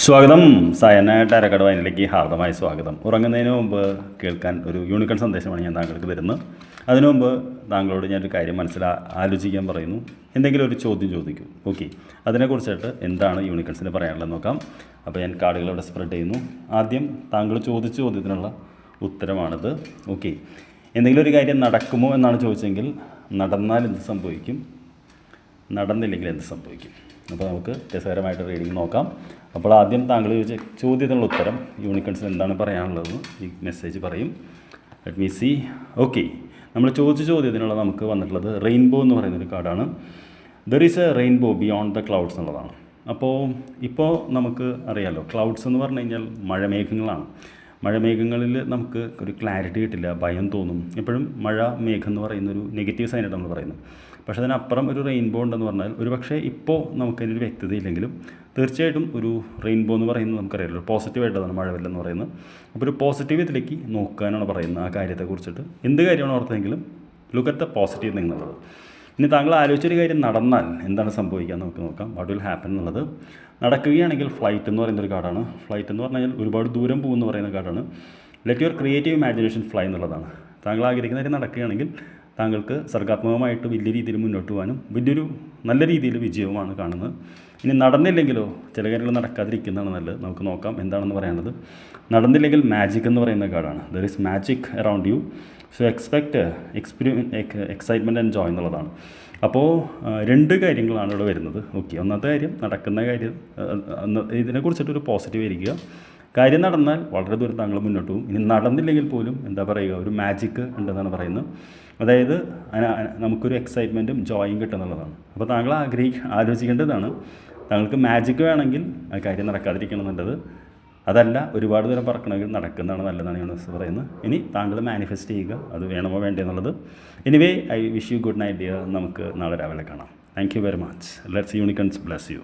സ്വാഗതം. സായന ടാരക്കട വയനിലേക്ക് ഹാർദമായ സ്വാഗതം. ഉറങ്ങുന്നതിന് മുമ്പ് കേൾക്കാൻ ഒരു യൂണിക്കൺ സന്ദേശമാണ് ഞാൻ താങ്കൾക്ക് തരുന്നത്. അതിനു മുമ്പ് താങ്കളോട് ഞാനൊരു കാര്യം ആലോചിക്കാൻ പറയുന്നു. എന്തെങ്കിലും ഒരു ചോദ്യം ചോദിക്കൂ. ഓക്കെ, അതിനെക്കുറിച്ചിട്ട് എന്താണ് യൂണിക്കൺസിന് പറയാനുള്ളത് നോക്കാം. അപ്പോൾ ഞാൻ കാർഡുകൾ ഇവിടെ സ്പ്രെഡ് ചെയ്യുന്നു. ആദ്യം താങ്കൾ ചോദിച്ച ചോദ്യത്തിനുള്ള ഉത്തരമാണിത്. ഓക്കെ, എന്തെങ്കിലും ഒരു കാര്യം നടക്കുമോ എന്നാണ് ചോദിച്ചെങ്കിൽ നടന്നാൽ എന്ത് സംഭവിക്കും, നടന്നില്ലെങ്കിൽ എന്ത് സംഭവിക്കും. അപ്പോൾ നമുക്ക് രസകരമായിട്ട് റീഡിങ് നോക്കാം. അപ്പോൾ ആദ്യം താങ്കൾ ചോദിച്ച ചോദ്യത്തിനുള്ള ഉത്തരം യൂണിക്കൺസിന് എന്താണ് പറയാനുള്ളതെന്ന് ഈ മെസ്സേജ് പറയും. Let me C. ഓക്കെ, നമ്മൾ ചോദിച്ച ചോദ്യത്തിനുള്ള നമുക്ക് വന്നിട്ടുള്ളത് റെയിൻബോ എന്ന് പറയുന്നൊരു കാർഡാണ്. There is A rainbow beyond the clouds എന്നുള്ളതാണ്. ഇപ്പോൾ നമുക്ക് അറിയാമല്ലോ, ക്ലൗഡ്സ് എന്ന് പറഞ്ഞു കഴിഞ്ഞാൽ മഴമേഘങ്ങളാണ്. മഴമേഘങ്ങളിൽ നമുക്ക് ഒരു ക്ലാരിറ്റി കിട്ടില്ല, ഭയം തോന്നും. എപ്പോഴും മഴ മേഘം എന്ന് പറയുന്നൊരു നെഗറ്റീവ് സൈനായിട്ട് നമ്മൾ പറയുന്നത്. പക്ഷേ അതിനപ്പുറം ഒരു റെയിൻബോ ഉണ്ടെന്ന് പറഞ്ഞാൽ ഒരു പക്ഷേ ഇപ്പോൾ നമുക്കതിനൊരു വ്യക്തതയില്ലെങ്കിലും തീർച്ചയായിട്ടും ഒരു റെയിൻബോ എന്ന് പറയുന്നത് നമുക്കറിയാമല്ലോ, പോസിറ്റീവായിട്ടതാണ് മഴവില്ലെന്ന് പറയുന്നത്. അപ്പോൾ ഒരു പോസിറ്റീവ് ഇതിലേക്ക് നോക്കാനാണ് പറയുന്നത്. ആ കാര്യത്തെക്കുറിച്ചിട്ട് എന്ത് കാര്യമാണ് ഓർത്തെങ്കിലും look at the positive thing എന്നുള്ളത്. ഇനി താങ്കൾ ആലോചിച്ചൊരു കാര്യം നടന്നാൽ എന്താണ് സംഭവിക്കുക നമുക്ക് നോക്കാം. വാട്ട് വിൽ ഹാപ്പൻ എന്നുള്ളത്. നടക്കുകയാണെങ്കിൽ ഫ്ലൈറ്റ് എന്ന് പറയുന്നൊരു കാർഡാണ്. ഫ്ലൈറ്റ് എന്ന് പറഞ്ഞാൽ ഒരുപാട് ദൂരം പോകുമെന്ന് പറയുന്ന കാർഡാണ്. Let your creative imagination fly എന്നുള്ളതാണ്. താങ്കൾ ആഗ്രഹിക്കുന്ന കാര്യം നടക്കുകയാണെങ്കിൽ താങ്കൾക്ക് സർഗാത്മകമായിട്ട് വലിയ രീതിയിൽ മുന്നോട്ട് പോകാനും വലിയൊരു നല്ല രീതിയിൽ വിജയവുമാണ് കാണുന്നത്. ഇനി നടന്നില്ലെങ്കിലോ, ചില കാര്യങ്ങൾ നടക്കാതിരിക്കുന്നതാണ് നല്ലത്. നമുക്ക് നോക്കാം എന്താണെന്ന് പറയാനുള്ളത്. നടന്നില്ലെങ്കിൽ മാജിക് എന്ന് പറയുന്ന കാർഡാണ്. There is magic around U, so expect excitement and Joy എന്നുള്ളതാണ്. അപ്പോൾ രണ്ട് കാര്യങ്ങളാണ് ഇവിടെ വരുന്നത്. ഓക്കെ, ഒന്നാമത്തെ കാര്യം നടക്കുന്ന കാര്യം, ഇതിനെക്കുറിച്ചിട്ടൊരു പോസിറ്റീവ് ആയിരിക്കുക. കാര്യം നടന്നാൽ വളരെ ദൂരം താങ്കൾ മുന്നോട്ട് പോകും. ഇനി നടന്നില്ലെങ്കിൽ പോലും എന്താ പറയുക, ഒരു മാജിക്ക് ഉണ്ടെന്നാണ് പറയുന്നത്. അതായത് നമുക്കൊരു എക്സൈറ്റ്മെൻറ്റും ജോയും കിട്ടുന്നുള്ളതാണ്. അപ്പോൾ താങ്കൾ ആലോചിക്കേണ്ടതാണ്, താങ്കൾക്ക് മാജിക്ക് വേണമെങ്കിൽ ആ കാര്യം നടക്കാതിരിക്കണം എന്നുള്ളത്. അതല്ല, ഒരുപാട് ദൂരം പറക്കണമെങ്കിൽ നടക്കുന്നതാണ് നല്ലതാണ് യൂണിവേഴ്സ് പറയുന്നത്. ഇനി താങ്കൾ മാനിഫെസ്റ്റ് ചെയ്യുക, അത് വേണമോ വേണ്ടേ എന്നുള്ളത്. Anyway, I wish you good night dear. നമുക്ക് നാളെ രാവിലെ കാണാം. Thank you very much. Let's unicorns bless U.